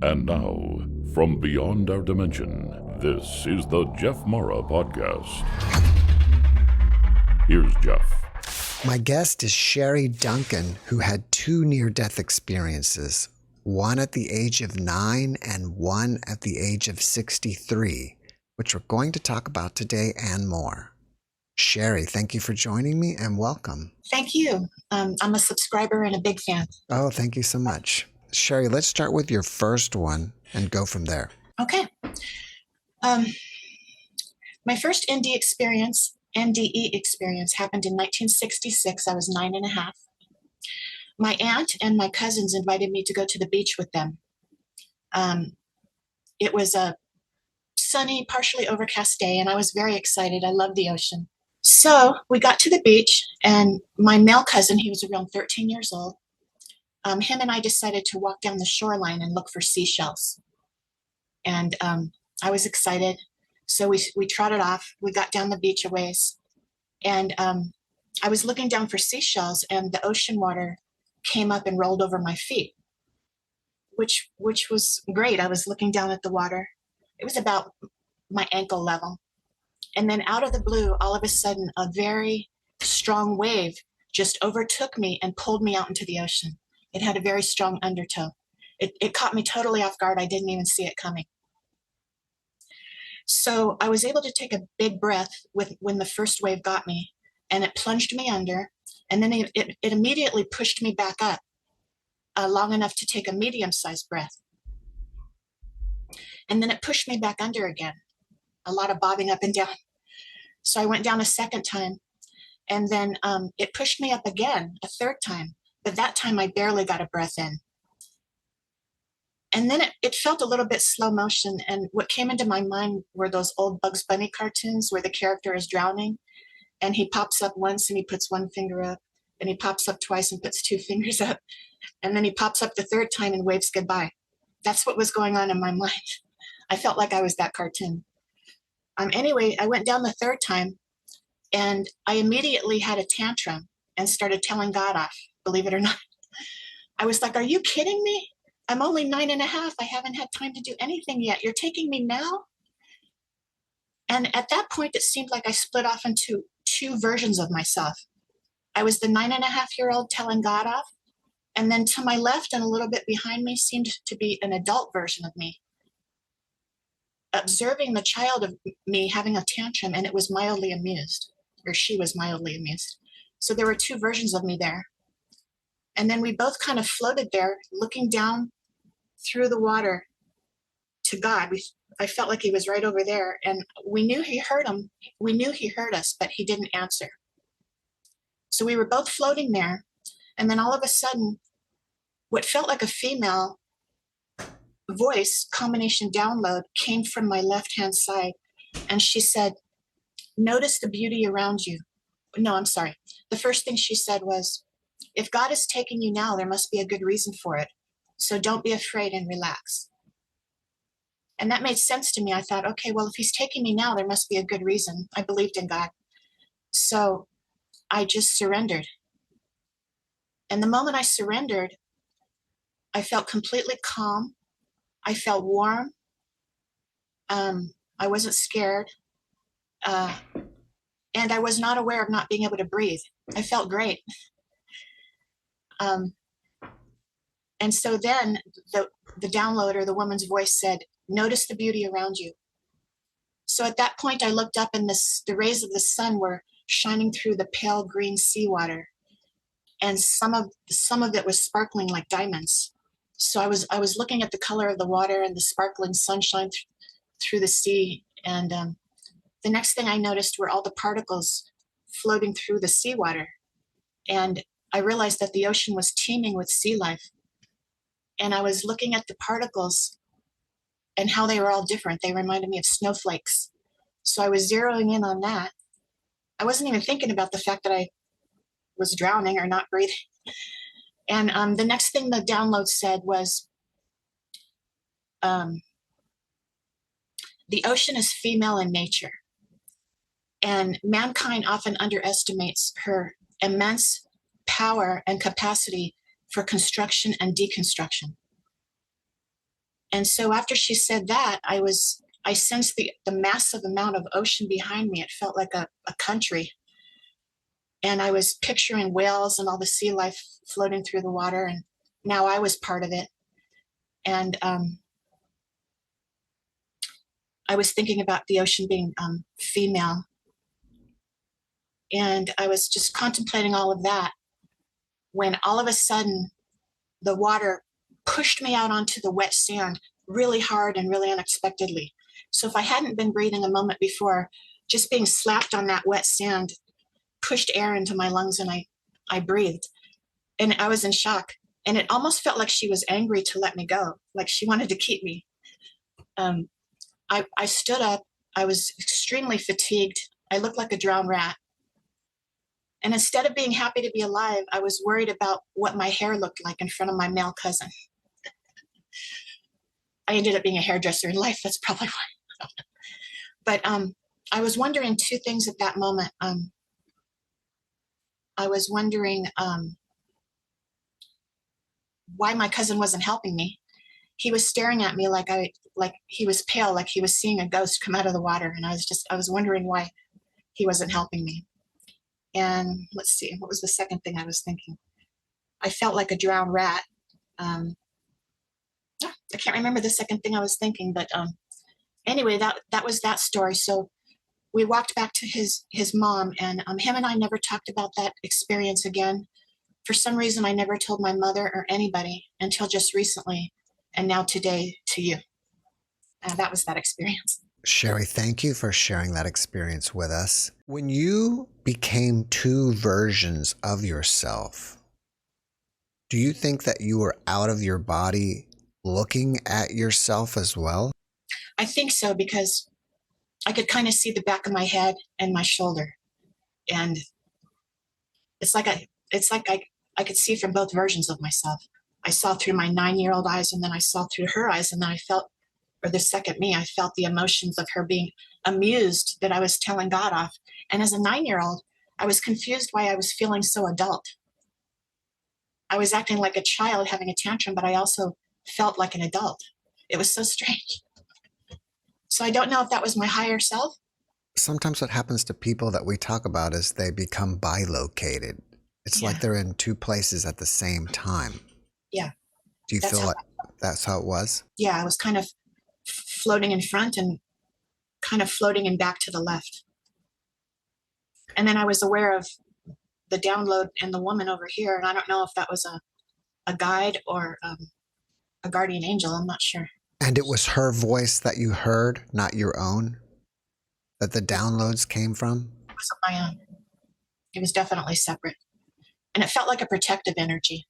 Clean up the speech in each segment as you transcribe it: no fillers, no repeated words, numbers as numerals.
And now, from beyond our dimension, this is the JeffMara podcast. Here's Jeff. My guest is Sherry Duncan, who had two near-death experiences, one at the age of 9 and one at the age of 63, which we're going to talk about today and more. Sherry, thank you for joining me and welcome. Thank you. I'm a subscriber and a big fan. Oh, thank you so much. Sherry, let's start with your first one and go from there. Okay. My first NDE experience happened in 1966. I was 9 and a half. My aunt and my cousins invited me to go to the beach with them. It was a sunny, partially overcast day, and I was very excited. I love the ocean. So we got to the beach, and my male cousin, he was around 13 years old, him and I decided to walk down the shoreline and look for seashells. And I was excited. So we trotted off. We got down the beach a ways. And I was looking down for seashells, and the ocean water came up and rolled over my feet, which was great. I was looking down at the water. It was about my ankle level. And then out of the blue, all of a sudden, a very strong wave just overtook me and pulled me out into the ocean. It had a very strong undertow. It caught me totally off guard. I didn't even see it coming. So I was able to take a big breath when the first wave got me, and it plunged me under, and then it immediately pushed me back up long enough to take a medium-sized breath. And then it pushed me back under again, a lot of bobbing up and down. So I went down a second time, and then it pushed me up again a third time, but that time I barely got a breath in. And then it felt a little bit slow motion, and what came into my mind were those old Bugs Bunny cartoons where the character is drowning, and he pops up once and he puts one finger up, and he pops up twice and puts two fingers up, and then he pops up the third time and waves goodbye. That's what was going on in my mind. I felt like I was that cartoon. Anyway, I went down the third time, and I immediately had a tantrum and started telling God off, believe it or not. I was like, are you kidding me? I'm only 9 and a half. I haven't had time to do anything yet. You're taking me now? And at that point, it seemed like I split off into two versions of myself. I was the 9.5-year-old telling God off, and then to my left and a little bit behind me seemed to be an adult version of me, observing the child of me having a tantrum, and it was mildly amused, or she was mildly amused. So there were two versions of me there. And then we both kind of floated there, looking down through the water to God. I felt like he was right over there, and we knew he heard him. We knew he heard us, but he didn't answer. So we were both floating there, and then all of a sudden, what felt like a female voice combination download came from my left-hand side, and she said, notice the beauty around you. No, I'm sorry. The first thing she said was, if God is taking you now, there must be a good reason for it. So don't be afraid and relax. And that made sense to me. I thought, okay, well, if he's taking me now, there must be a good reason. I believed in God. So I just surrendered. And the moment I surrendered, I felt completely calm. I felt warm. I wasn't scared. And I was not aware of not being able to breathe. I felt great. And so then the downloader, the woman's voice said, notice the beauty around you. So at that point, I looked up, and the rays of the sun were shining through the pale green seawater. And some of it was sparkling like diamonds. So I was looking at the color of the water and the sparkling sunshine through the sea. And the next thing I noticed were all the particles floating through the seawater. And I realized that the ocean was teeming with sea life. And I was looking at the particles and how they were all different. They reminded me of snowflakes. So I was zeroing in on that. I wasn't even thinking about the fact that I was drowning or not breathing. And the next thing the download said was, the ocean is female in nature. And mankind often underestimates her immense power and capacity for construction and deconstruction. And so after she said that, I sensed the massive amount of ocean behind me. It felt like a country. And I was picturing whales and all the sea life floating through the water. And now I was part of it. And I was thinking about the ocean being female. And I was just contemplating all of that when all of a sudden the water pushed me out onto the wet sand really hard and really unexpectedly. So if I hadn't been breathing a moment before, just being slapped on that wet sand pushed air into my lungs, and I breathed. And I was in shock. And it almost felt like she was angry to let me go, like she wanted to keep me. I stood up. I was extremely fatigued. I looked like a drowned rat. And instead of being happy to be alive, I was worried about what my hair looked like in front of my male cousin. I ended up being a hairdresser in life. That's probably why. But I was wondering two things at that moment. I was wondering why my cousin wasn't helping me. He was staring at me like he was pale, like he was seeing a ghost come out of the water. And I was wondering why he wasn't helping me. And let's see, what was the second thing I was thinking? I felt like a drowned rat. I can't remember the second thing I was thinking, but anyway, that was that story. So we walked back to his mom, and him and I never talked about that experience again. For some reason, I never told my mother or anybody until just recently, and now today to you. That was that experience. Sherry, thank you for sharing that experience with us. When you became two versions of yourself, do you think that you were out of your body looking at yourself as well? I think so, because I could kind of see the back of my head and my shoulder. And it's like I could see from both versions of myself. I saw through my 9-year-old eyes, and then I saw through her eyes, and then I felt, or the second me, I felt the emotions of her being amused that I was telling God off. And as a 9-year-old, I was confused why I was feeling so adult. I was acting like a child having a tantrum, but I also felt like an adult. It was so strange. So I don't know if that was my higher self. Sometimes what happens to people that we talk about is they become bilocated. It's like they're in two places at the same time. Yeah. Do you feel like that's how it was? Yeah, I was kind of floating in front and kind of floating in back to the left. And then I was aware of the download and the woman over here. And I don't know if that was a guide or a guardian angel. I'm not sure. And it was her voice that you heard, not your own, that the downloads came from? It wasn't my own. It was definitely separate. And it felt like a protective energy,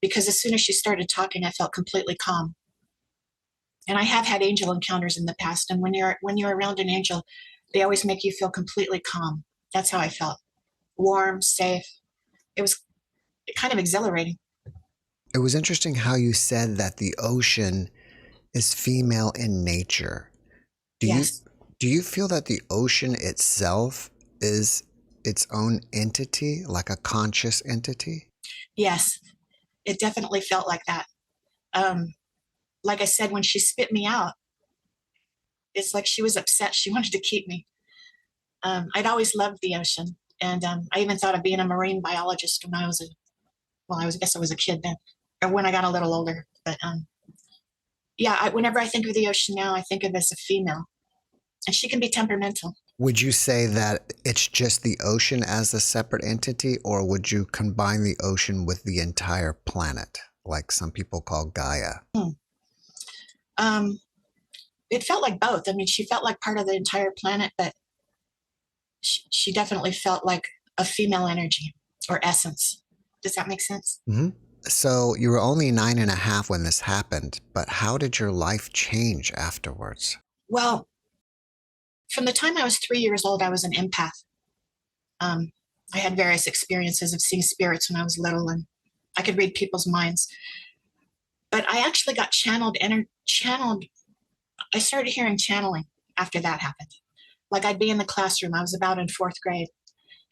because as soon as she started talking, I felt completely calm. And I have had angel encounters in the past. And when you're around an angel, they always make you feel completely calm. That's how I felt. Warm, safe. It was kind of exhilarating. It was interesting how you said that the ocean is female in nature. Yes. Do you feel that the ocean itself is its own entity, like a conscious entity? Yes, it definitely felt like that. Like I said, when she spit me out, it's like she was upset. She wanted to keep me. I'd always loved the ocean. And I even thought of being a marine biologist when I was I guess I was a kid then, or when I got a little older. But whenever I think of the ocean now, I think of it as a female. And she can be temperamental. Would you say that it's just the ocean as a separate entity, or would you combine the ocean with the entire planet, like some people call Gaia? It felt like both. I mean, she felt like part of the entire planet, but she definitely felt like a female energy or essence. Does that make sense? Mm-hmm. So you were only 9.5 when this happened, but how did your life change afterwards? Well, from the time I was 3 years old, I was an empath. I had various experiences of seeing spirits when I was little, and I could read people's minds. But I actually got channeled. I started hearing channeling after that happened. Like I'd be in the classroom. I was about in 4th grade,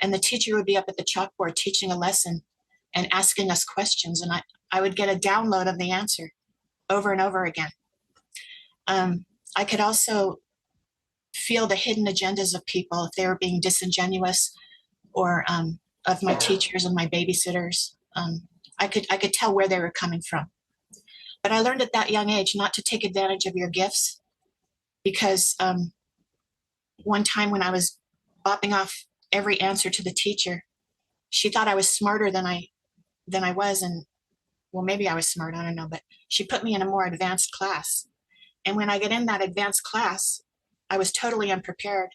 and the teacher would be up at the chalkboard teaching a lesson and asking us questions, and I would get a download of the answer over and over again. I could also feel the hidden agendas of people if they were being disingenuous, or of my teachers and my babysitters. I could tell where they were coming from. But I learned at that young age not to take advantage of your gifts, because one time when I was bopping off every answer to the teacher, she thought I was smarter than I was, and well, maybe I was smart, I don't know, but she put me in a more advanced class. And when I get in that advanced class, I was totally unprepared.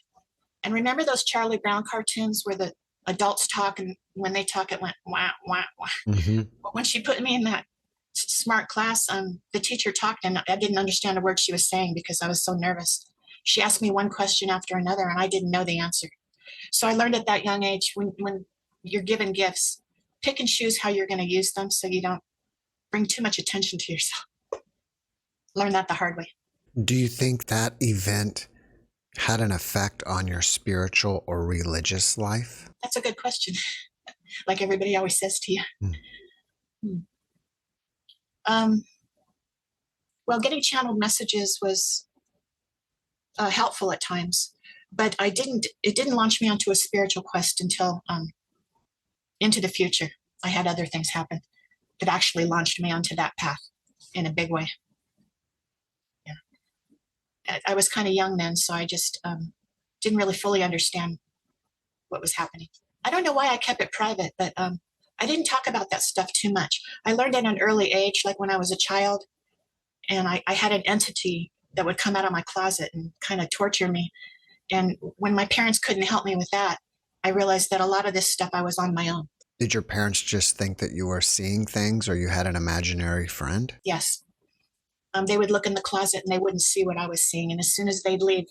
And remember those Charlie Brown cartoons where the adults talk, and when they talk, it went wah, wah, wah. Mm-hmm. But when she put me in that smart class, the teacher talked, and I didn't understand a word she was saying because I was so nervous. She asked me one question after another, and I didn't know the answer. So I learned at that young age, when you're given gifts, pick and choose how you're going to use them so you don't bring too much attention to yourself. Learn that the hard way. Do you think that event had an effect on your spiritual or religious life? That's a good question. Like everybody always says to you. Well, getting channeled messages was helpful at times, but it didn't launch me onto a spiritual quest until into the future. I had other things happen that actually launched me onto that path in a big way. Yeah. I was kind of young then, so I just didn't really fully understand what was happening. I don't know why I kept it private, but I didn't talk about that stuff too much. I learned at an early age, like when I was a child, and I had an entity that would come out of my closet and kind of torture me. And when my parents couldn't help me with that, I realized that a lot of this stuff I was on my own. Did your parents just think that you were seeing things, or you had an imaginary friend? Yes. They would look in the closet and they wouldn't see what I was seeing. And as soon as they'd leave,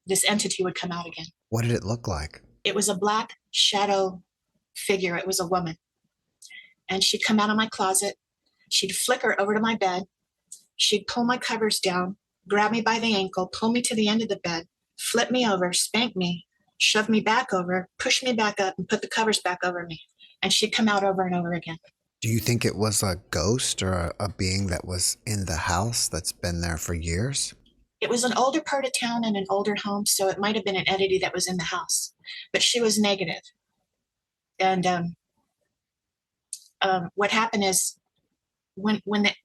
this entity would come out again. What did it look like? It was a black shadow figure. It was a woman. And she'd come out of my closet. She'd flicker over to my bed. She'd pull my covers down, grab me by the ankle, pull me to the end of the bed, flip me over, spank me, shove me back over, push me back up, and put the covers back over me. And she'd come out over and over again. Do you think it was a ghost or a being that was in the house that's been there for years? It was an older part of town and an older home, so it might have been an entity that was in the house. But she was negative. And what happened is, when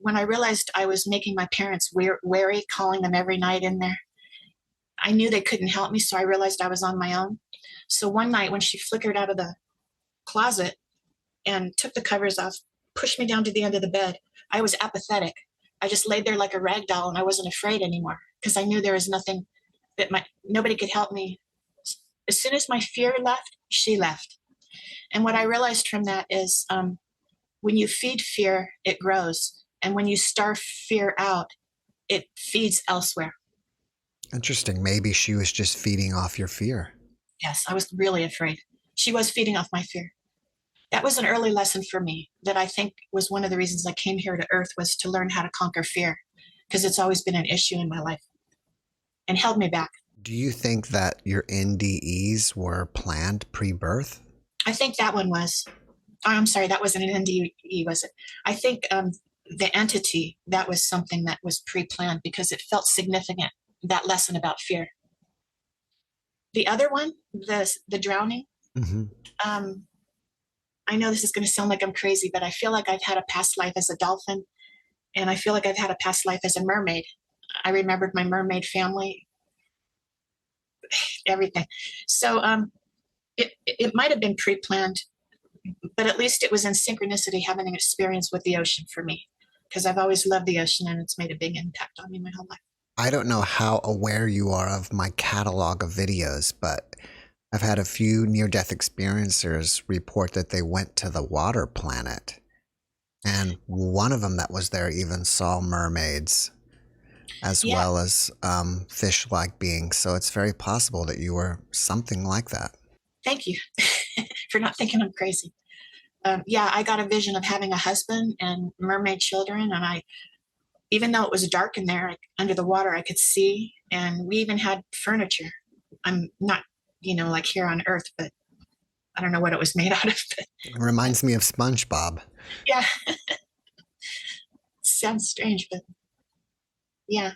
I realized I was making my parents wary, calling them every night in there, I knew they couldn't help me, so I realized I was on my own. So one night when she flickered out of the closet and took the covers off, pushed me down to the end of the bed, I was apathetic. I just laid there like a rag doll, and I wasn't afraid anymore because I knew there was nothing nobody could help me. As soon as my fear left, she left. And what I realized from that is, when you feed fear, it grows. And when you starve fear out, it feeds elsewhere. Interesting. Maybe she was just feeding off your fear. Yes, I was really afraid. She was feeding off my fear. That was an early lesson for me that I think was one of the reasons I came here to Earth, was to learn how to conquer fear, because it's always been an issue in my life and held me back. Do you think that your NDEs were planned pre-birth? I think that one was. Oh, I'm sorry, that wasn't an NDE, was it? I think the entity, that was something that was pre-planned because it felt significant, that lesson about fear. The other one, the drowning, I know this is going to sound like I'm crazy, but I feel like I've had a past life as a dolphin, and I feel like I've had a past life as a mermaid. I remembered my mermaid family, everything. So it might have been pre-planned, but at least it was in synchronicity, having an experience with the ocean for me, because I've always loved the ocean and it's made a big impact on me my whole life. I don't know how aware you are of my catalog of videos, but I've had a few near-death experiencers report that they went to the water planet, and one of them that was there even saw mermaids as well as fish-like beings. So it's very possible that you were something like that. Thank you for not thinking I'm crazy. I got a vision of having a husband and mermaid children, and even though it was dark in there, under the water, I could see, and we even had furniture. I'm not, like here on Earth, but I don't know what it was made out of. But it reminds me of SpongeBob. Yeah. Sounds strange, but yeah.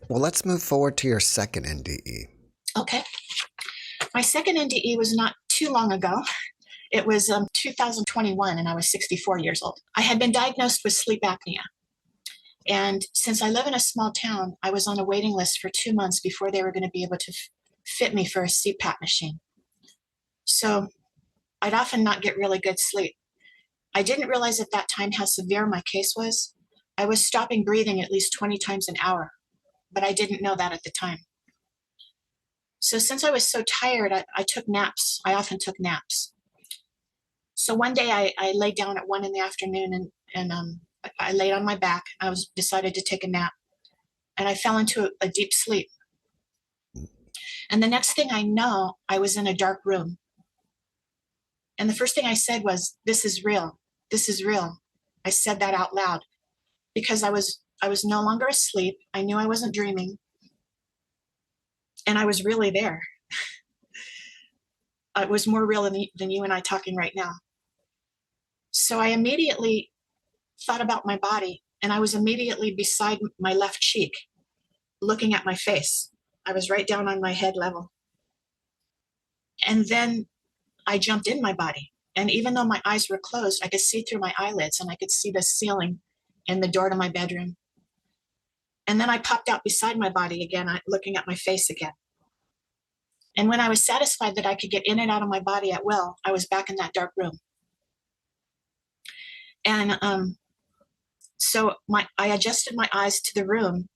Well, let's move forward to your second NDE. Okay. My second NDE was not too long ago. It was 2021, and I was 64 years old. I had been diagnosed with sleep apnea. And since I live in a small town, I was on a waiting list for 2 months before they were going to be able to fit me for a CPAP machine. So I'd often not get really good sleep. I didn't realize at that time how severe my case was. I was stopping breathing at least 20 times an hour, but I didn't know that at the time. So since I was so tired, I took naps. I often took naps. So one day I laid down at 1 p.m. and I laid on my back. I decided to take a nap, and I fell into a deep sleep. And the next thing I know, I was in a dark room. And the first thing I said was, "This is real. This is real." I said that out loud because I was no longer asleep. I knew I wasn't dreaming, and I was really there. It was more real than you and I talking right now. So I immediately thought about my body, and I was immediately beside my left cheek, looking at my face. I was right down on my head level. And then I jumped in my body. And even though my eyes were closed, I could see through my eyelids, and I could see the ceiling and the door to my bedroom. And then I popped out beside my body again, looking at my face again. And when I was satisfied that I could get in and out of my body at will, I was back in that dark room. And so I adjusted my eyes to the room,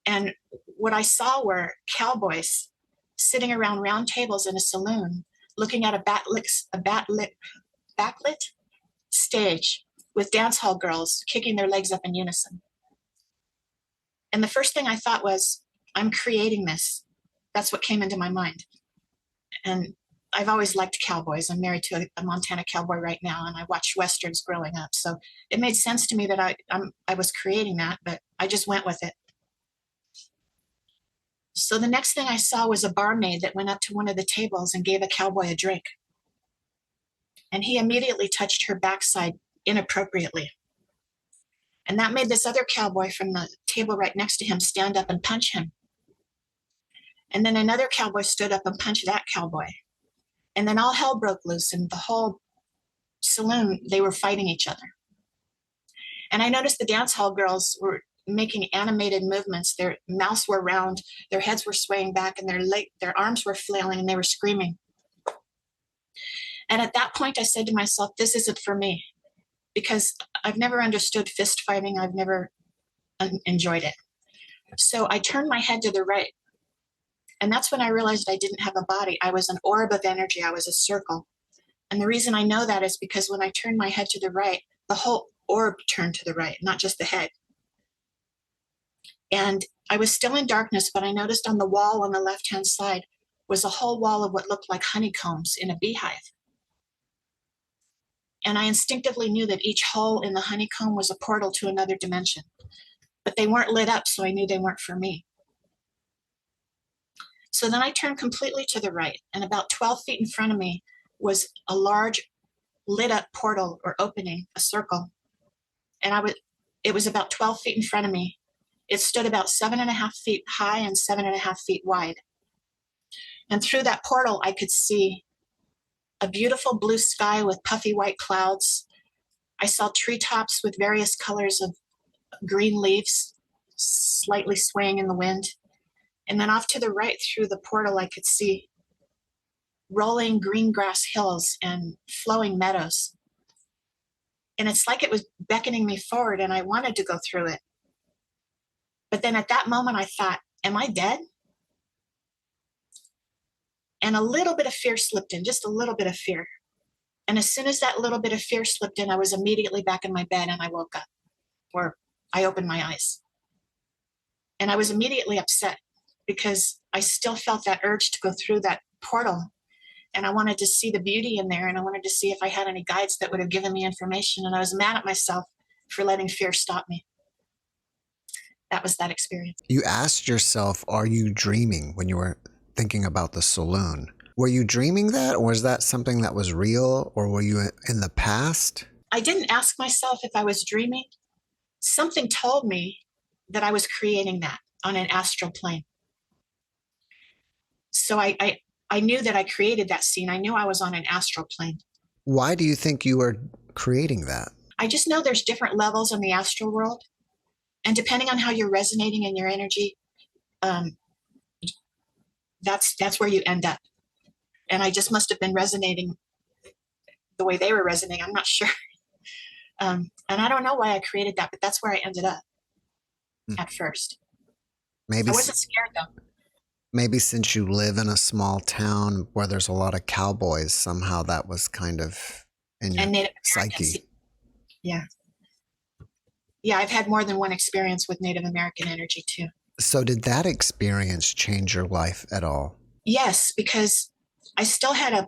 and what I saw were cowboys sitting around round tables in a saloon, looking at a backlit stage with dance hall girls kicking their legs up in unison. And the first thing I thought was, I'm creating this. That's what came into my mind. And I've always liked cowboys. I'm married to a Montana cowboy right now, and I watched Westerns growing up. So it made sense to me that I was creating that, but I just went with it. So the next thing I saw was a barmaid that went up to one of the tables and gave a cowboy a drink. And he immediately touched her backside inappropriately. And that made this other cowboy from the table right next to him stand up and punch him. And then another cowboy stood up and punched that cowboy. And then all hell broke loose, and the whole saloon, they were fighting each other. And I noticed the dance hall girls were making animated movements. Their mouths were round, their heads were swaying back, and their arms were flailing, and they were screaming. And at that point, I said to myself, this isn't for me, because I've never understood fist fighting. I've never enjoyed it. So I turned my head to the right. And that's when I realized I didn't have a body. I was an orb of energy. I was a circle. And the reason I know that is because when I turned my head to the right, the whole orb turned to the right, not just the head. And I was still in darkness, but I noticed on the wall on the left-hand side was a whole wall of what looked like honeycombs in a beehive. And I instinctively knew that each hole in the honeycomb was a portal to another dimension. But they weren't lit up, so I knew they weren't for me. So then I turned completely to the right, and about 12 feet in front of me was a large lit up portal or opening, a circle. And it was about 12 feet in front of me. It stood about 7.5 feet high and 7.5 feet wide. And through that portal, I could see a beautiful blue sky with puffy white clouds. I saw treetops with various colors of green leaves slightly swaying in the wind. And then off to the right through the portal, I could see rolling green grass hills and flowing meadows. And it's like it was beckoning me forward, and I wanted to go through it. But then at that moment, I thought, am I dead? And a little bit of fear slipped in, just a little bit of fear. And as soon as that little bit of fear slipped in, I was immediately back in my bed, and I woke up, or I opened my eyes. And I was immediately upset because I still felt that urge to go through that portal. And I wanted to see the beauty in there, and I wanted to see if I had any guides that would have given me information. And I was mad at myself for letting fear stop me. That was that experience. You asked yourself, are you dreaming when you were thinking about the saloon? Were you dreaming that, or was that something that was real, or were you in the past? I didn't ask myself if I was dreaming. Something told me that I was creating that. on an astral plane. So I knew that I created that scene. I knew I was on an astral plane. Why do you think you were creating that? I just know there's different levels in the astral world. And depending on how you're resonating in your energy, that's where you end up. And I just must have been resonating the way they were resonating. I'm not sure. And I don't know why I created that, but that's where I ended up at first. Maybe I wasn't scared though. Maybe since you live in a small town where there's a lot of cowboys, somehow that was kind of in your psyche. Yeah. Yeah, I've had more than one experience with Native American energy too. So did that experience change your life at all? Yes, because I still had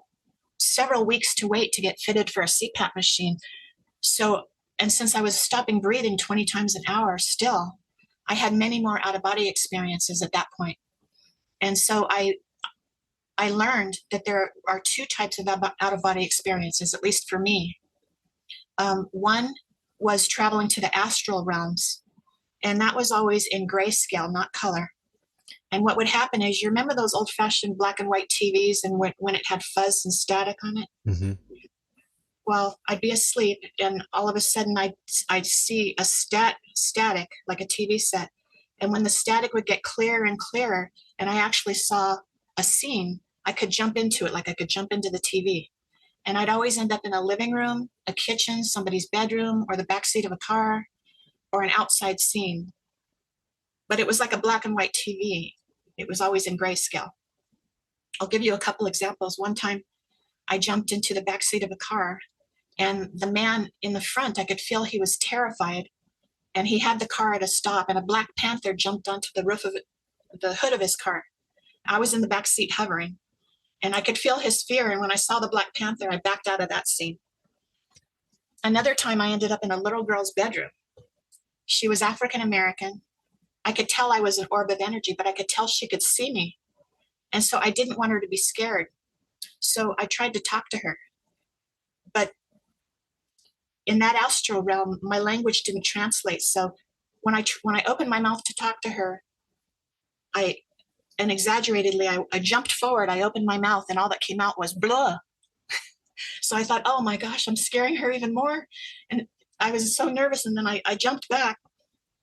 several weeks to wait to get fitted for a CPAP machine. So, and since I was stopping breathing 20 times an hour still, I had many more out-of-body experiences at that point. And so I learned that there are two types of out-of-body experiences, at least for me. One was traveling to the astral realms, and that was always in grayscale, not color. And what would happen is, you remember those old-fashioned black and white TVs and when it had fuzz and static on it? Mm-hmm. Well, I'd be asleep, and all of a sudden I'd see a static, like a TV set. And when the static would get clearer and clearer, and I actually saw a scene, I could jump into it, like I could jump into the TV. And I'd always end up in a living room, a kitchen, somebody's bedroom, or the backseat of a car, or an outside scene. But it was like a black and white TV. It was always in grayscale. I'll give you a couple examples. One time I jumped into the backseat of a car, and the man in the front, I could feel he was terrified, and he had the car at a stop, and a black panther jumped onto the roof of the hood of his car. I was in the back seat hovering, and I could feel his fear. And when I saw the black panther, I backed out of that scene. Another time I ended up in a little girl's bedroom. She was African American. I could tell I was an orb of energy, but I could tell she could see me. And so I didn't want her to be scared. So I tried to talk to her. But in that astral realm, my language didn't translate. So when I opened my mouth to talk to her, and exaggeratedly, I jumped forward, I opened my mouth, and all that came out was blah. So I thought, oh my gosh, I'm scaring her even more. And I was so nervous. And then I jumped back,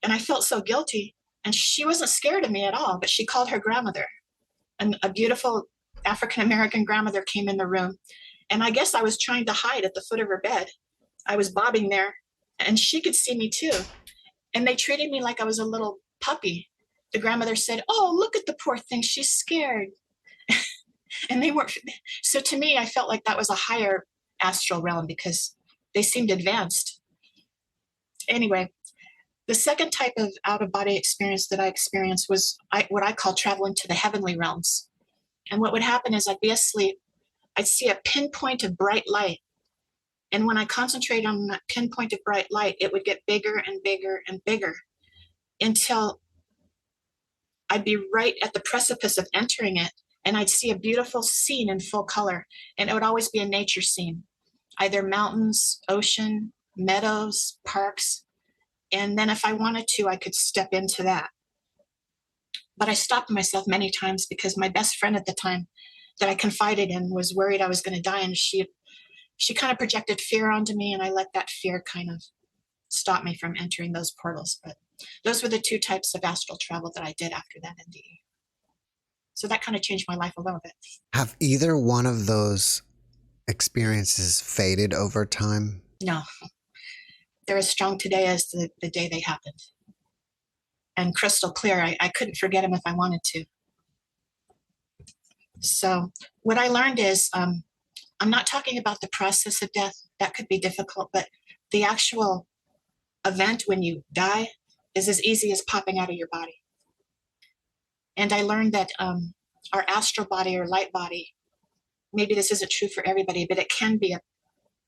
and I felt so guilty. And she wasn't scared of me at all, but she called her grandmother. And a beautiful African-American grandmother came in the room. And I guess I was trying to hide at the foot of her bed. I was bobbing there, and she could see me too. And they treated me like I was a little puppy. The grandmother said, oh, look at the poor thing, she's scared. And they weren't. So to me, I felt like that was a higher astral realm because they seemed advanced. Anyway, the second type of out-of-body experience that I experienced was what I call traveling to the heavenly realms. And what would happen is I'd be asleep, I'd see a pinpoint of bright light. And when I concentrated on that pinpoint of bright light, it would get bigger and bigger and bigger until I'd be right at the precipice of entering it, and I'd see a beautiful scene in full color. And it would always be a nature scene, either mountains, ocean, meadows, parks. And then if I wanted to, I could step into that. But I stopped myself many times because my best friend at the time that I confided in was worried I was going to die. And she kind of projected fear onto me, and I let that fear kind of stop me from entering those portals. But those were the two types of astral travel that I did after that NDE. So that kind of changed my life a little bit. Have either one of those experiences faded over time? No. They're as strong today as the day they happened. And crystal clear. I couldn't forget them if I wanted to. So what I learned is, I'm not talking about the process of death. That could be difficult, but the actual event when you die is as easy as popping out of your body. And I learned that our astral body or light body, maybe this isn't true for everybody, but it can be a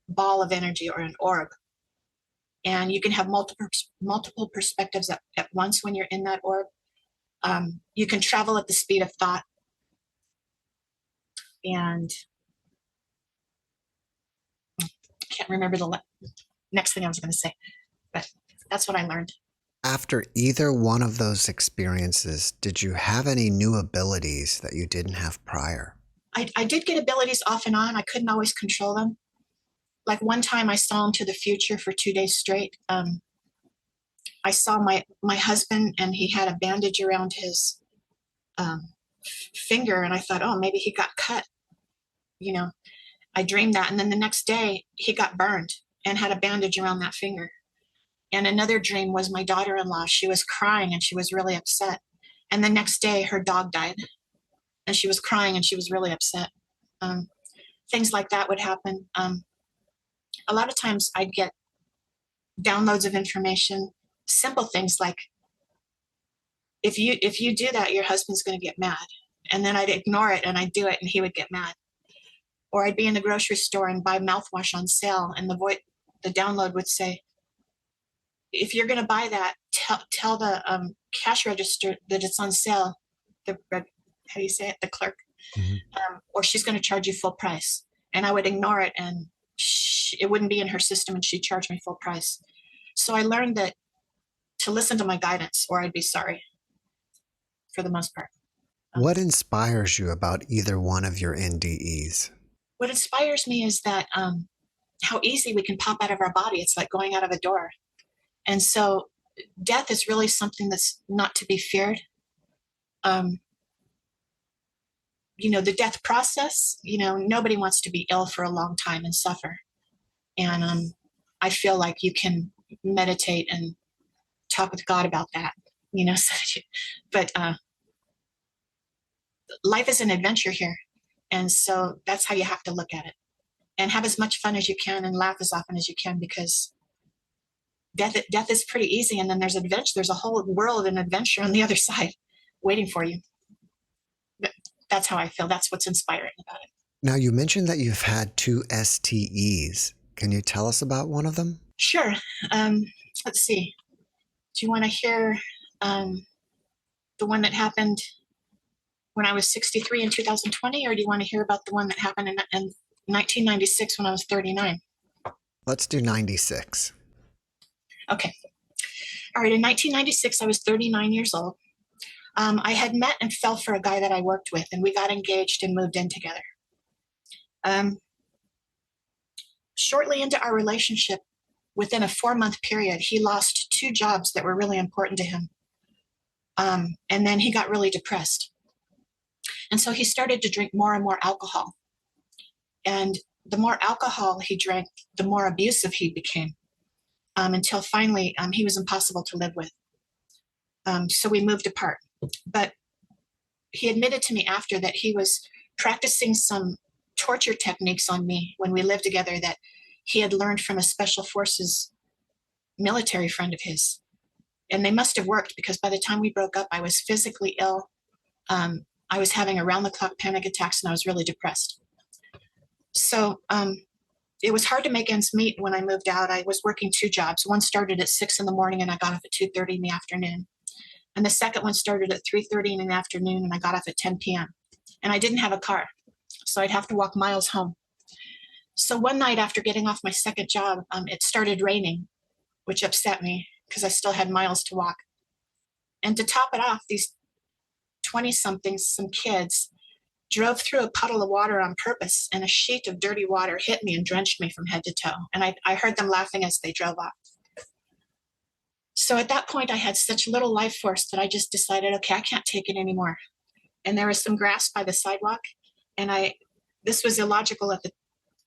ball of energy or an orb. And you can have multiple perspectives at once when you're in that orb. You can travel at the speed of thought. And I can't remember the next thing I was going to say, but that's what I learned. After either one of those experiences, did you have any new abilities that you didn't have prior? I did get abilities off and on. I couldn't always control them. Like one time I saw into the future for 2 days straight. I saw my husband, and he had a bandage around his finger, and I thought, oh, maybe he got cut. You know, I dreamed that. And then the next day he got burned and had a bandage around that finger. And another dream was my daughter-in-law. She was crying and she was really upset. And the next day her dog died and she was crying and she was really upset. Things like that would happen. A lot of times I'd get downloads of information, simple things like, if you do that, your husband's going to get mad. And then I'd ignore it and I'd do it and he would get mad. Or I'd be in the grocery store and buy mouthwash on sale, and the download would say, if you're going to buy that, tell the cash register that it's on sale. How do you say it? The clerk. Mm-hmm. Or she's going to charge you full price. And I would ignore it, and it wouldn't be in her system, and she'd charge me full price. So I learned that to listen to my guidance, or I'd be sorry, for the most part. What inspires you about either one of your NDEs? What inspires me is that how easy we can pop out of our body. It's like going out of a door. And so death is really something that's not to be feared. The death process, nobody wants to be ill for a long time and suffer. And I feel like you can meditate and talk with God about that, but life is an adventure here. And so that's how you have to look at it, and have as much fun as you can and laugh as often as you can, because death is pretty easy. And then there's adventure. There's a whole world and adventure on the other side waiting for you. That's how I feel. That's what's inspiring about it. Now, you mentioned that you've had 2 STEs. Can you tell us about one of them? Sure. Let's see. Do you want to hear the one that happened when I was 63 in 2020, or do you want to hear about the one that happened in 1996 when I was 39? Let's do 96. Okay. All right. In 1996, I was 39 years old. I had met and fell for a guy that I worked with, and we got engaged and moved in together. Shortly into our relationship, within a 4-month period, he lost 2 jobs that were really important to him. And then he got really depressed. And so he started to drink more and more alcohol. And the more alcohol he drank, the more abusive he became, until finally he was impossible to live with. So we moved apart. But he admitted to me after that he was practicing some torture techniques on me when we lived together that he had learned from a special forces military friend of his. And they must have worked, because by the time we broke up, I was physically ill. I was having around-the-clock panic attacks, and I was really depressed. So it was hard to make ends meet when I moved out. I was working 2 jobs. One started at 6 in the morning, and I got off at 2:30 in the afternoon. And the second one started at 3:30 in the afternoon, and I got off at 10 p.m. And I didn't have a car, so I'd have to walk miles home. So one night after getting off my second job, it started raining, which upset me because I still had miles to walk. And to top it off, these 20-somethings, some kids, drove through a puddle of water on purpose, and a sheet of dirty water hit me and drenched me from head to toe. And I heard them laughing as they drove off. So at that point, I had such little life force that I just decided, okay, I can't take it anymore. And there was some grass by the sidewalk, and this was illogical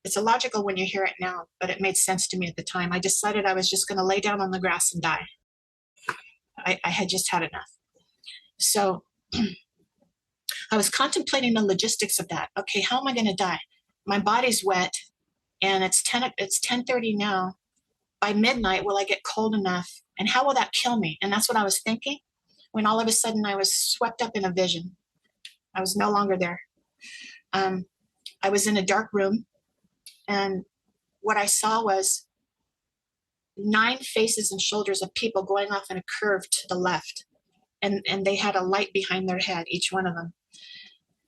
it's illogical when you hear it now, but it made sense to me at the time. I decided I was just going to lay down on the grass and die. I had just had enough. So I was contemplating the logistics of that. Okay, how am I going to die? My body's wet, and it's 10:30 now. By midnight, will I get cold enough? And how will that kill me? And that's what I was thinking, when all of a sudden I was swept up in a vision. I was no longer there. I was in a dark room, and what I saw was 9 faces and shoulders of people going off in a curve to the left. And they had a light behind their head, each one of them.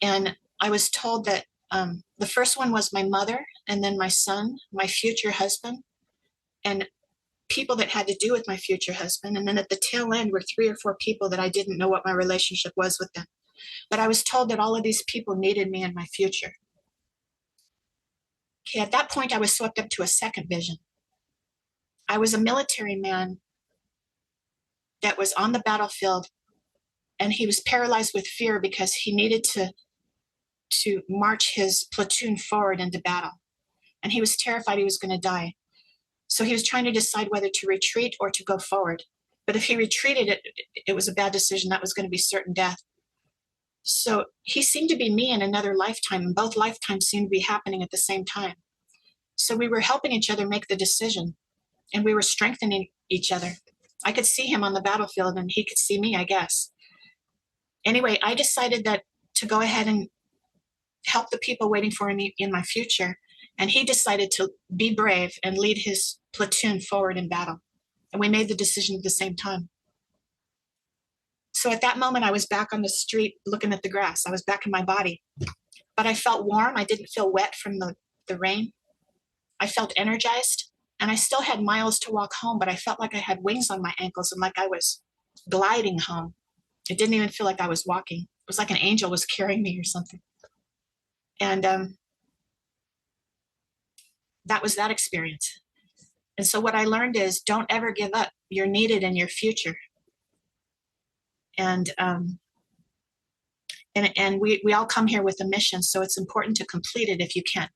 And I was told that the first one was my mother, and then my son, my future husband, and people that had to do with my future husband. And then at the tail end were 3 or 4 people that I didn't know what my relationship was with them. But I was told that all of these people needed me in my future. Okay, at that point, I was swept up to a second vision. I was a military man that was on the battlefield, and he was paralyzed with fear because he needed to march his platoon forward into battle. And he was terrified he was going to die. So he was trying to decide whether to retreat or to go forward. But if he retreated, it was a bad decision. That was going to be certain death. So he seemed to be me in another lifetime, and both lifetimes seemed to be happening at the same time. So we were helping each other make the decision, and we were strengthening each other. I could see him on the battlefield, and he could see me, I guess. Anyway, I decided that to go ahead and help the people waiting for me in my future, and he decided to be brave and lead his platoon forward in battle. And we made the decision at the same time. So at that moment, I was back on the street looking at the grass. I was back in my body. But I felt warm. I didn't feel wet from the rain. I felt energized. And I still had miles to walk home, but I felt like I had wings on my ankles and like I was gliding home. It didn't even feel like I was walking. It was like an angel was carrying me or something. And that was that experience. And so what I learned is don't ever give up. You're needed in your future. And we all come here with a mission, so it's important to complete it if you can.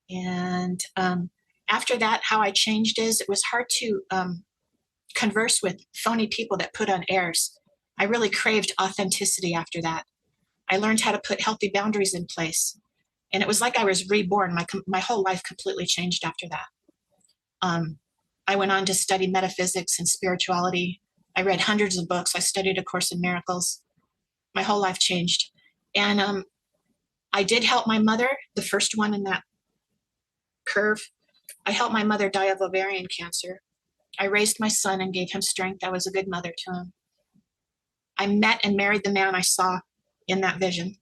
And after that, how I changed is it was hard to converse with phony people that put on airs. I really craved authenticity after that. I learned how to put healthy boundaries in place. And it was like I was reborn. My whole life completely changed after that. I went on to study metaphysics and spirituality. I read hundreds of books. I studied A Course in Miracles. My whole life changed. And I did help my mother, the first one in that curve. I helped my mother die of ovarian cancer. I raised my son and gave him strength. I was a good mother to him. I met and married the man I saw in that vision.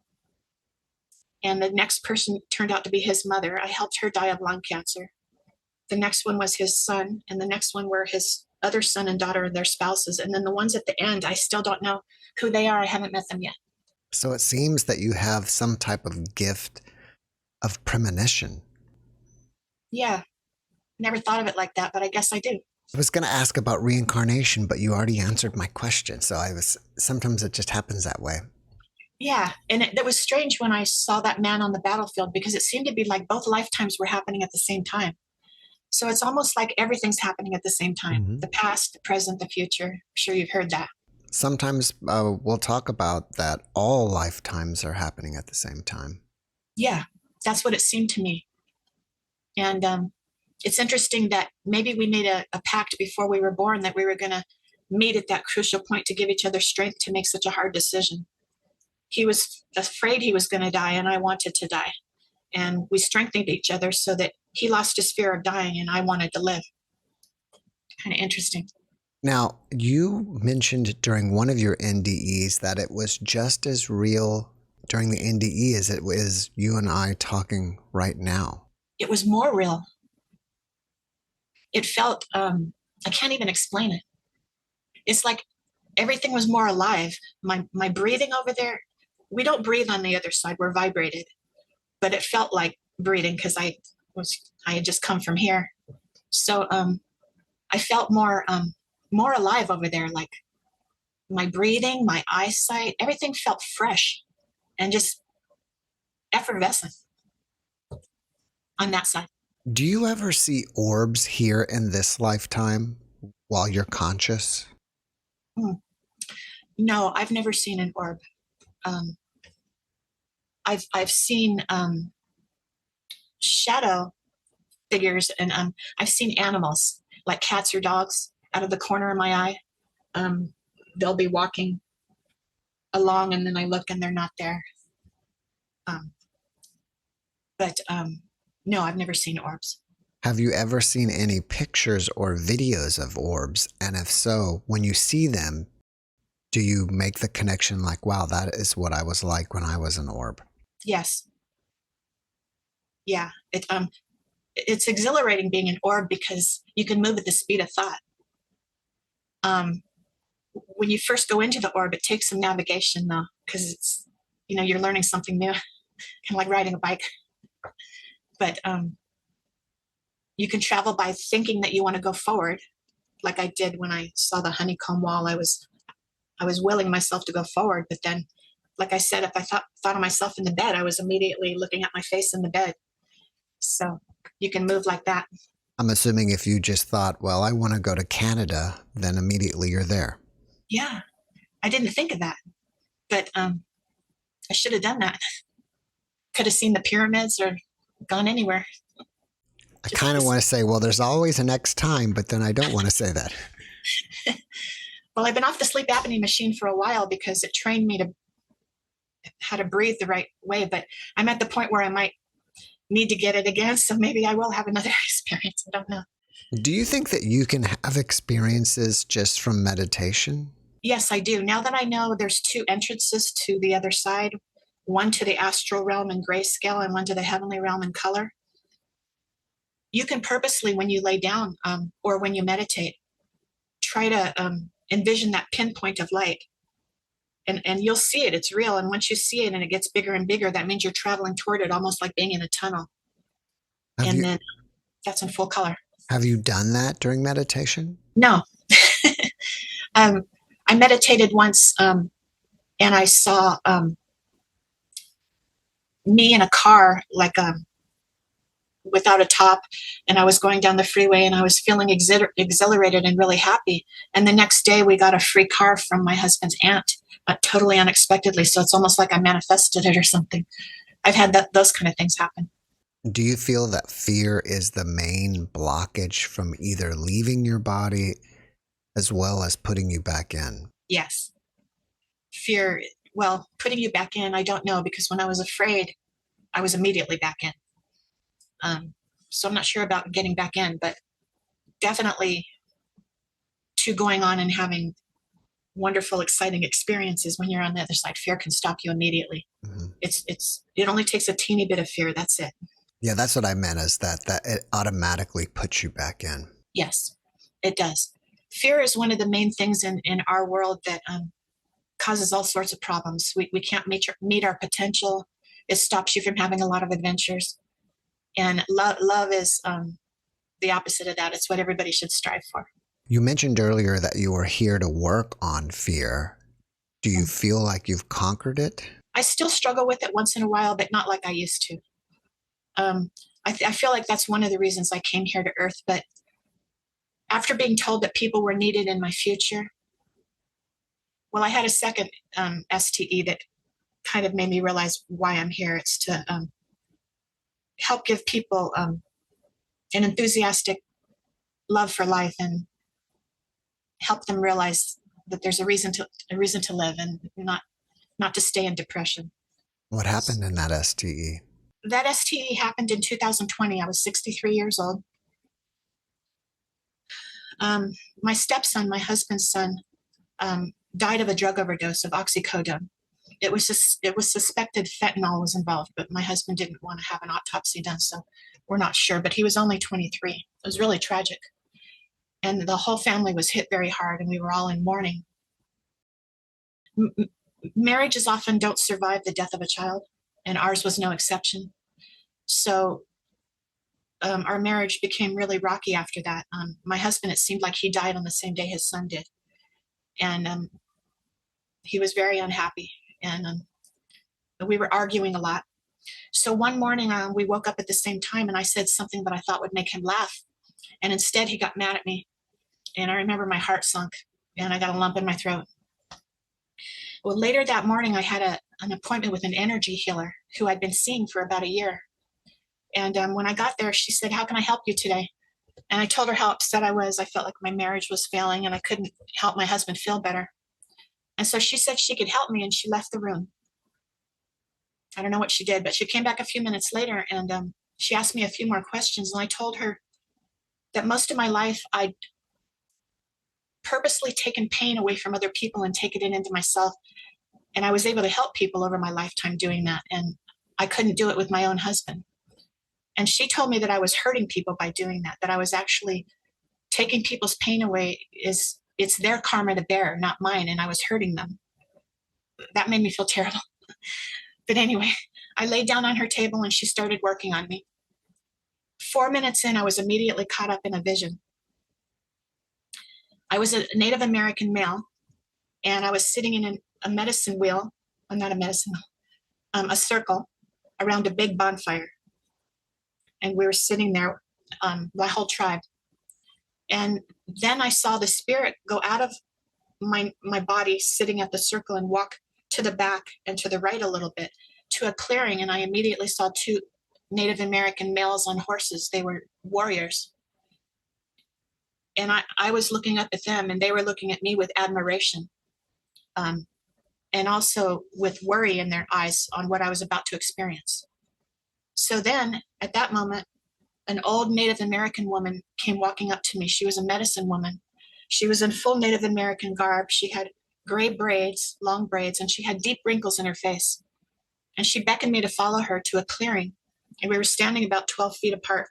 And the next person turned out to be his mother. I helped her die of lung cancer. The next one was his son, and the next one were his other son and daughter and their spouses. And then the ones at the end, I still don't know who they are. I haven't met them yet. So it seems that you have some type of gift of premonition. Yeah, never thought of it like that, but I guess I do. I was going to ask about reincarnation, but you already answered my question. So sometimes it just happens that way. Yeah, and it was strange when I saw that man on the battlefield because it seemed to be like both lifetimes were happening at the same time. So it's almost like everything's happening at the same time. Mm-hmm. The past, the present, the future. I'm sure you've heard that. Sometimes we'll talk about that all lifetimes are happening at the same time. Yeah, that's what it seemed to me. And it's interesting that maybe we made a pact before we were born that we were going to meet at that crucial point to give each other strength to make such a hard decision. He was afraid he was going to die, and I wanted to die. And we strengthened each other so that he lost his fear of dying, and I wanted to live. Kind of interesting. Now, you mentioned during one of your NDEs that it was just as real during the NDE as it is you and I talking right now. It was more real. It felt, I can't even explain it. It's like everything was more alive. My breathing over there, we don't breathe on the other side, we're vibrated. But it felt like breathing because I had just come from here. So I felt more alive over there, like my breathing, my eyesight, everything felt fresh and just effervescent on that side. Do you ever see orbs here in this lifetime while you're conscious? No, I've never seen an orb. I've seen shadow figures, and I've seen animals like cats or dogs out of the corner of my eye. They'll be walking along, and then I look, and they're not there. But no, I've never seen orbs. Have you ever seen any pictures or videos of orbs? And if so, when you see them, do you make the connection like, wow, that is what I was like when I was an orb? Yes. Yeah. it's exhilarating being an orb because you can move at the speed of thought. When you first go into the orb, it takes some navigation though, because it's, you're learning something new, kind of like riding a bike. But you can travel by thinking that you want to go forward, like I did when I saw the honeycomb wall. I was willing myself to go forward, but then, like I said, if I thought of myself in the bed, I was immediately looking at my face in the bed. So you can move like that. I'm assuming if you just thought, well, I want to go to Canada, then immediately you're there. Yeah, I didn't think of that, but I should have done that. Could have seen the pyramids or gone anywhere. I kind of want to say, well, there's always a next time, but then I don't want to say that. Well, I've been off the sleep apnea machine for a while because it trained me how to breathe the right way, but I'm at the point where I might need to get it again, so maybe I will have another experience. I don't know. Do you think that you can have experiences just from meditation? Yes, I do. Now that I know there's 2 entrances to the other side, one to the astral realm in grayscale and one to the heavenly realm in color, you can purposely, when you lay down or when you meditate, try to envision that pinpoint of light. And you'll see it. It's real. And once you see it and it gets bigger and bigger, that means you're traveling toward it, almost like being in a tunnel. Then that's in full color. Have you done that during meditation? No. I meditated once and I saw me in a car, like without a top, and I was going down the freeway and I was feeling exhilarated and really happy. And the next day we got a free car from my husband's aunt, totally unexpectedly. So it's almost like I manifested it or something. I've had those kind of things happen. Do you feel that fear is the main blockage from either leaving your body as well as putting you back in? Yes. Fear, well, putting you back in, I don't know, because when I was afraid, I was immediately back in. So I'm not sure about getting back in, but definitely to going on and having wonderful, exciting experiences when you're on the other side. Fear can stop you immediately. Mm-hmm. It only takes a teeny bit of fear. That's it. Yeah, that's what I meant, is that it automatically puts you back in. Yes, it does. Fear is one of the main things in our world that causes all sorts of problems. We can't meet our potential. It stops you from having a lot of adventures. And love is the opposite of that. It's what everybody should strive for. You mentioned earlier that you were here to work on fear. Do you feel like you've conquered it? I still struggle with it once in a while, but not like I used to. I feel like that's one of the reasons I came here to Earth. But after being told that people were needed in my future, well, I had a second STE that kind of made me realize why I'm here. It's to help give people an enthusiastic love for life and help them realize that there's a reason to live and not to stay in depression. What happened in that STE? That STE happened in 2020. I was 63 years old. My stepson, my husband's son, died of a drug overdose of oxycodone. It was suspected fentanyl was involved, but my husband didn't want to have an autopsy done, so we're not sure. But he was only 23. It was really tragic. And the whole family was hit very hard, and we were all in mourning. Marriages often don't survive the death of a child, and ours was no exception. So our marriage became really rocky after that. My husband, it seemed like he died on the same day his son did. And he was very unhappy. And we were arguing a lot. So one morning we woke up at the same time, and I said something that I thought would make him laugh. And instead he got mad at me. And I remember my heart sunk and I got a lump in my throat. Well, later that morning, I had an appointment with an energy healer who I'd been seeing for about a year. And when I got there, she said, "How can I help you today?" And I told her how upset I was. I felt like my marriage was failing and I couldn't help my husband feel better. And so she said she could help me, and she left the room. I don't know what she did, but she came back a few minutes later, and she asked me a few more questions. And I told her that most of my life I'd purposely taken pain away from other people and taken it into myself. And I was able to help people over my lifetime doing that. And I couldn't do it with my own husband. And she told me that I was hurting people by doing that I was actually taking people's pain away. It's their karma to bear, not mine, and I was hurting them. That made me feel terrible. But anyway, I laid down on her table and she started working on me. 4 minutes in, I was immediately caught up in a vision. I was a Native American male, and I was sitting in a medicine wheel, not a medicine wheel, a circle around a big bonfire. And we were sitting there, my whole tribe. And then I saw the spirit go out of my body sitting at the circle and walk to the back and to the right a little bit to a clearing. And I immediately saw 2 Native American males on horses. They were warriors. And I was looking up at them, and they were looking at me with admiration, and also with worry in their eyes on what I was about to experience. So then, at that moment, an old Native American woman came walking up to me. She was a medicine woman. She was in full Native American garb. She had gray braids, long braids, and she had deep wrinkles in her face. And she beckoned me to follow her to a clearing, and we were standing about 12 feet apart.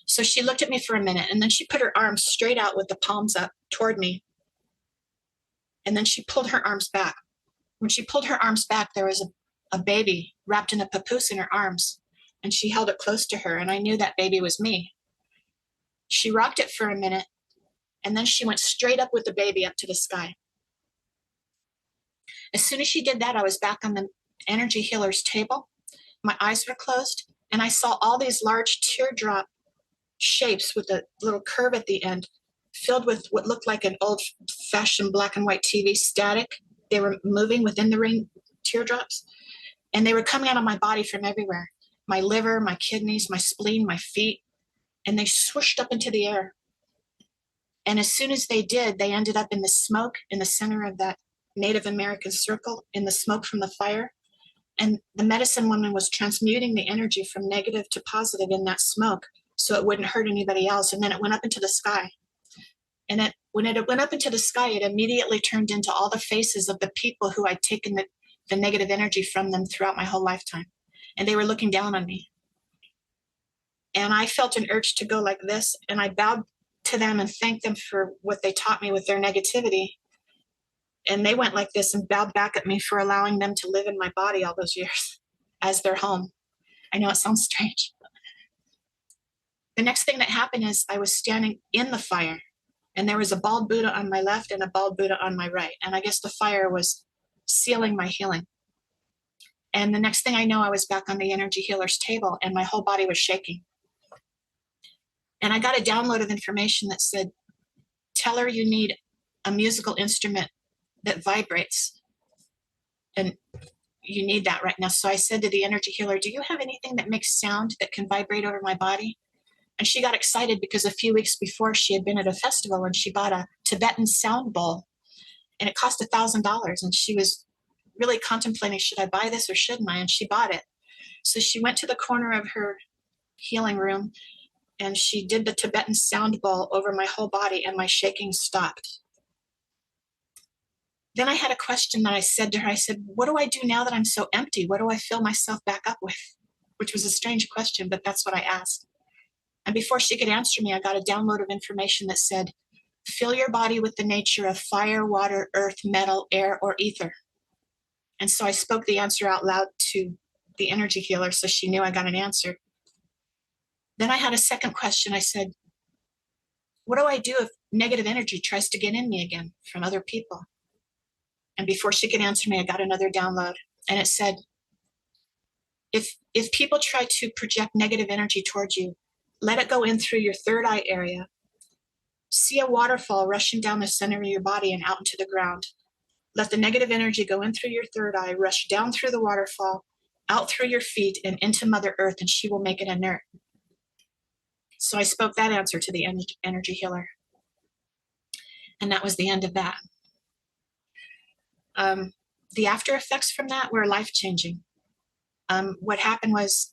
So she looked at me for a minute, and then she put her arms straight out with the palms up toward me. And then she pulled her arms back. When she pulled her arms back, there was a baby wrapped in a papoose in her arms, and she held it close to her, and I knew that baby was me. She rocked it for a minute, and then she went straight up with the baby up to the sky. As soon as she did that, I was back on the energy healer's table. My eyes were closed, and I saw all these large teardrop shapes with a little curve at the end, filled with what looked like an old-fashioned black and white TV static. They were moving within the ring teardrops, and they were coming out of my body from everywhere. My liver, my kidneys, my spleen, my feet, and they swooshed up into the air. And as soon as they did, they ended up in the smoke in the center of that Native American circle, in the smoke from the fire. And the medicine woman was transmuting the energy from negative to positive in that smoke so it wouldn't hurt anybody else. And then it went up into the sky. And when it went up into the sky, it immediately turned into all the faces of the people who I'd taken the negative energy from them throughout my whole lifetime. And they were looking down on me. And I felt an urge to go like this, and I bowed to them and thanked them for what they taught me with their negativity. And they went like this and bowed back at me for allowing them to live in my body all those years as their home. I know it sounds strange. The next thing that happened is I was standing in the fire, and there was a bald Buddha on my left and a bald Buddha on my right. And I guess the fire was sealing my healing. And the next thing I know, I was back on the energy healer's table, and my whole body was shaking. And I got a download of information that said, tell her you need a musical instrument that vibrates. And you need that right now. So I said to the energy healer, do you have anything that makes sound that can vibrate over my body? And she got excited because a few weeks before she had been at a festival and she bought a Tibetan sound bowl, and it cost $1,000. And she was really contemplating, should I buy this or shouldn't I? And she bought it. So she went to the corner of her healing room and she did the Tibetan sound bowl over my whole body, and my shaking stopped. Then I had a question that I said to her. I said, what do I do now that I'm so empty? What do I fill myself back up with? Which was a strange question, but that's what I asked. And before she could answer me, I got a download of information that said, fill your body with the nature of fire, water, earth, metal, air, or ether. And so I spoke the answer out loud to the energy healer, so she knew I got an answer. Then I had a second question. I said, what do I do if negative energy tries to get in me again from other people? And before she could answer me, I got another download. And it said, if people try to project negative energy towards you, let it go in through your third eye area. See a waterfall rushing down the center of your body and out into the ground. Let the negative energy go in through your third eye, rush down through the waterfall, out through your feet, and into Mother Earth, and she will make it inert. So I spoke that answer to the energy healer. And that was the end of that. The after effects from that were life-changing. What happened was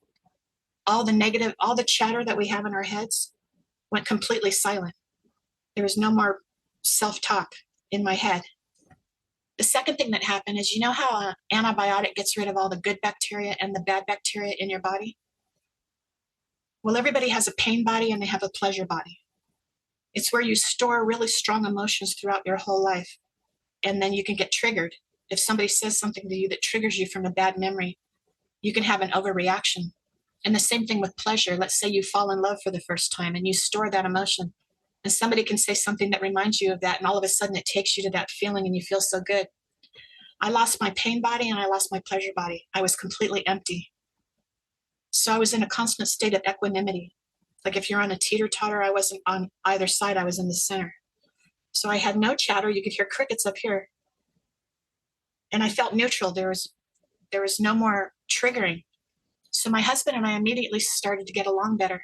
all the chatter that we have in our heads went completely silent. There was no more self-talk in my head. The second thing that happened is, you know how an antibiotic gets rid of all the good bacteria and the bad bacteria in your body? Well, everybody has a pain body and they have a pleasure body. It's where you store really strong emotions throughout your whole life. And then you can get triggered. If somebody says something to you that triggers you from a bad memory, you can have an overreaction. And the same thing with pleasure. Let's say you fall in love for the first time and you store that emotion. And somebody can say something that reminds you of that. And all of a sudden it takes you to that feeling and you feel so good. I lost my pain body and I lost my pleasure body. I was completely empty. So I was in a constant state of equanimity. Like if you're on a teeter-totter, I wasn't on either side, I was in the center. So I had no chatter. You could hear crickets up here. And I felt neutral. There was no more triggering. So my husband and I immediately started to get along better.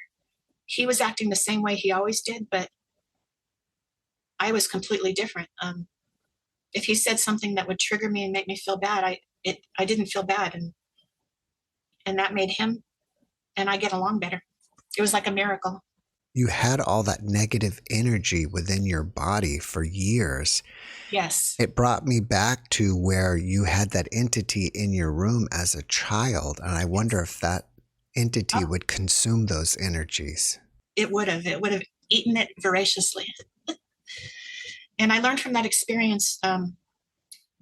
He was acting the same way he always did, but I was completely different. If he said something that would trigger me and make me feel bad, I didn't feel bad. And that made him and I get along better. It was like a miracle. You had all that negative energy within your body for years. Yes. It brought me back to where you had that entity in your room as a child. And I wonder if that entity would consume those energies. It would have eaten it voraciously. And I learned from that experience,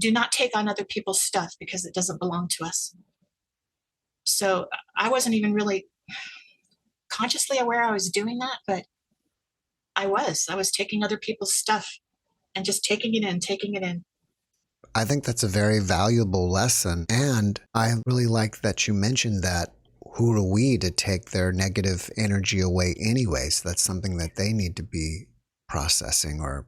do not take on other people's stuff because it doesn't belong to us. So I wasn't even really consciously aware I was doing that, but I was taking other people's stuff and just taking it in. I think that's a very valuable lesson. And I really like that you mentioned that who are we to take their negative energy away anyways? That's something that they need to be processing or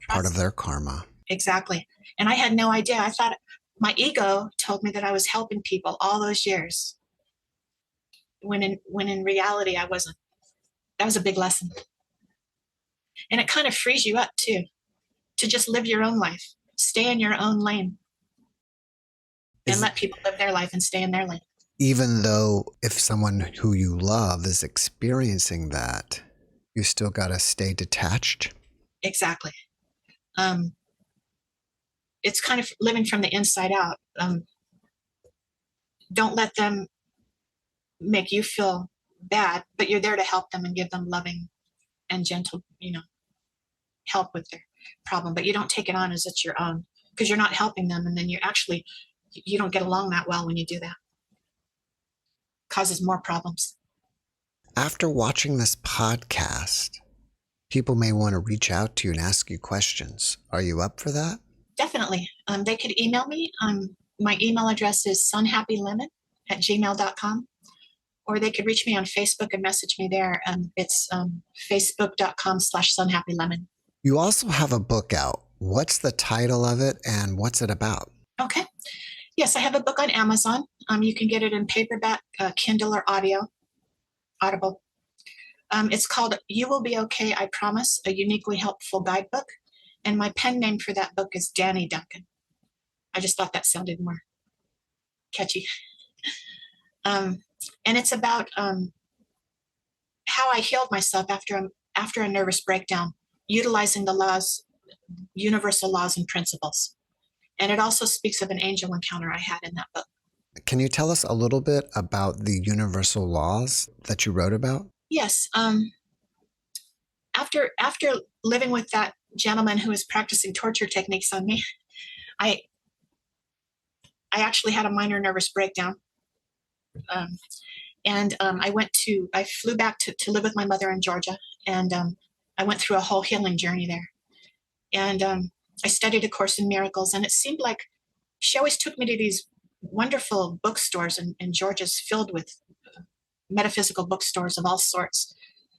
part of their karma. Exactly. And I had no idea. I thought my ego told me that I was helping people all those years. When in reality, I wasn't. That was a big lesson. And it kind of frees you up too, to just live your own life, stay in your own lane, and let people live their life and stay in their lane. Even though if someone who you love is experiencing that, you still got to stay detached. Exactly. It's kind of living from the inside out. Don't let them make you feel bad, but you're there to help them and give them loving and gentle, help with their problem. But you don't take it on as it's your own because you're not helping them. And then you don't get along that well when you do that. Causes more problems. After watching this podcast, people may want to reach out to you and ask you questions. Are you up for that? Definitely. They could email me. My email address is sunhappylemon@gmail.com. Or they could reach me on Facebook and message me there. It's facebook.com/sunhappylemon. You also have a book out. What's the title of it and what's it about? Okay. Yes, I have a book on Amazon. You can get it in paperback, Kindle, or Audible. It's called You Will Be Okay, I Promise, a uniquely helpful guidebook. And my pen name for that book is Danny Duncan. I just thought that sounded more catchy. And it's about how I healed myself after a nervous breakdown, utilizing the laws, universal laws and principles. And it also speaks of an angel encounter I had in that book. Can you tell us a little bit about the universal laws that you wrote about? Yes. After living with that gentleman who was practicing torture techniques on me, I actually had a minor nervous breakdown. I flew back to live with my mother in Georgia, and I went through a whole healing journey there. And I studied A Course in Miracles, and it seemed like she always took me to these wonderful bookstores, and Georgia's filled with metaphysical bookstores of all sorts.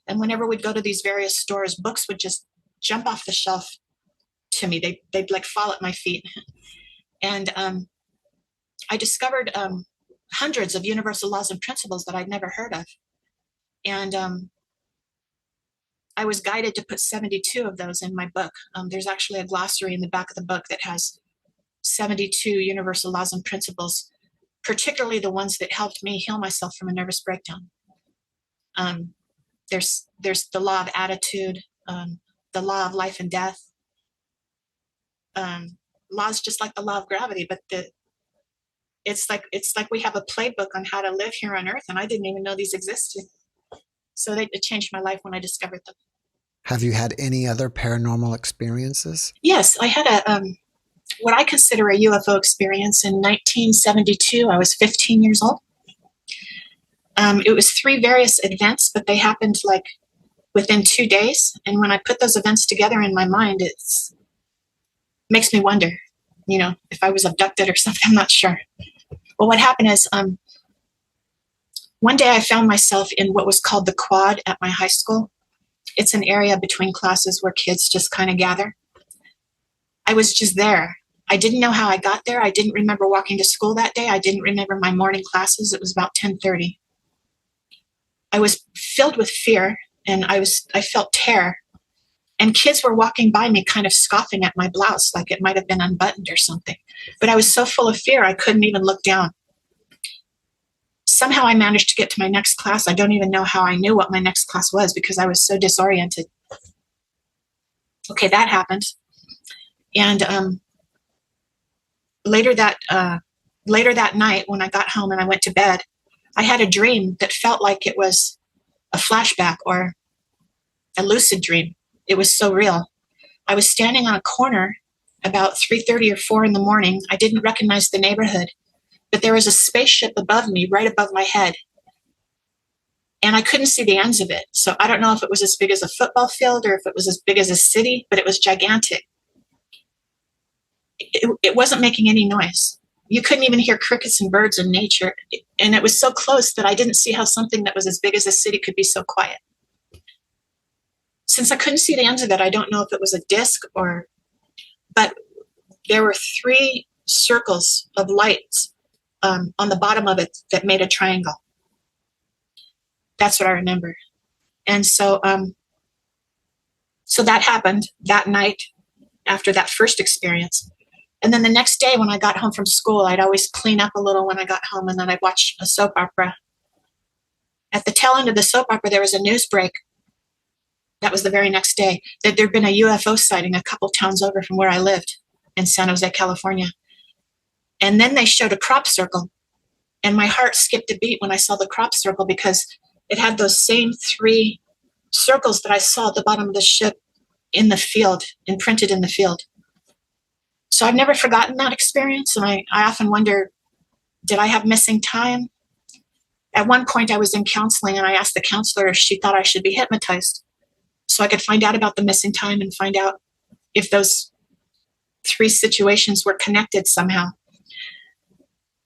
And whenever we'd go to these various stores, books would just jump off the shelf to me. They'd like fall at my feet. And I discovered hundreds of universal laws and principles that I'd never heard of. And I was guided to put 72 of those in my book. There's actually a glossary in the back of the book that has 72 universal laws and principles, particularly the ones that helped me heal myself from a nervous breakdown. There's the law of attitude, the law of life and death, laws just like the law of gravity, but it's like we have a playbook on how to live here on Earth, and I didn't even know these existed. So it changed my life when I discovered them. Have you had any other paranormal experiences? Yes, I had what I consider a UFO experience in 1972. I was 15 years old. It was 3 various events, but they happened like within 2 days. And when I put those events together in my mind, it makes me wonder, if I was abducted or something. I'm not sure. Well, what happened is one day I found myself in what was called the quad at my high school. It's an area between classes where kids just kind of gather. I was just there. I didn't know how I got there. I didn't remember walking to school that day. I didn't remember my morning classes. It was about 10:30. I was filled with fear, and I felt terror. And kids were walking by me kind of scoffing at my blouse like it might have been unbuttoned or something. But I was so full of fear I couldn't even look down. Somehow I managed to get to my next class. I don't even know how I knew what my next class was because I was so disoriented. Okay, that happened. And later that night when I got home and I went to bed, I had a dream that felt like it was a flashback or a lucid dream. It was so real. I was standing on a corner about 3:30 or 4 in the morning. I didn't recognize the neighborhood, but there was a spaceship above me, right above my head. And I couldn't see the ends of it. So I don't know if it was as big as a football field or if it was as big as a city, but it was gigantic. It wasn't making any noise. You couldn't even hear crickets and birds in nature. And it was so close that I didn't see how something that was as big as a city could be so quiet. Since I couldn't see the ends of it, I don't know if it was a disc but there were 3 circles of lights on the bottom of it that made a triangle. That's what I remember. And so that happened that night after that first experience. And then the next day when I got home from school, I'd always clean up a little when I got home, and then I'd watch a soap opera. At the tail end of the soap opera, there was a news break. That was the very next day, that there'd been a UFO sighting a couple towns over from where I lived in San Jose, California. And then they showed a crop circle. And my heart skipped a beat when I saw the crop circle because it had those same 3 circles that I saw at the bottom of the ship in the field, imprinted in the field. So I've never forgotten that experience. And I often wonder, did I have missing time? At one point I was in counseling and I asked the counselor if she thought I should be hypnotized so I could find out about the missing time and find out if those 3 situations were connected somehow.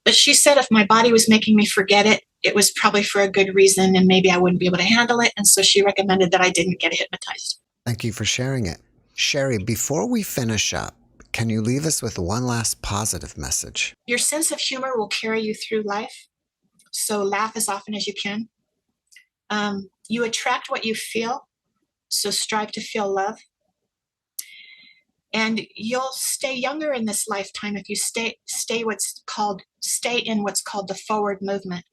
But she said if my body was making me forget it, it was probably for a good reason and maybe I wouldn't be able to handle it. And so she recommended that I didn't get hypnotized. Thank you for sharing it. Sherry, before we finish up, can you leave us with one last positive message? Your sense of humor will carry you through life. So laugh as often as you can. You attract what you feel. So strive to feel love. And you'll stay younger in this lifetime if you stay in what's called the forward movement.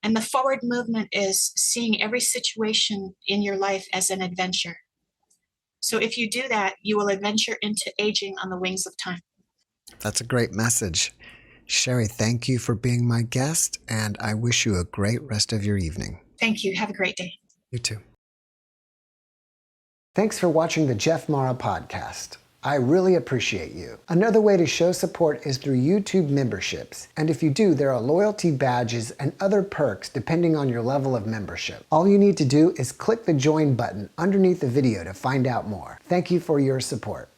And the forward movement is seeing every situation in your life as an adventure. So if you do that, you will adventure into aging on the wings of time. That's a great message. Sherry, thank you for being my guest, and I wish you a great rest of your evening. Thank you. Have a great day. You too. Thanks for watching the JeffMara podcast. I really appreciate you. Another way to show support is through YouTube memberships. And if you do, there are loyalty badges and other perks depending on your level of membership. All you need to do is click the join button underneath the video to find out more. Thank you for your support.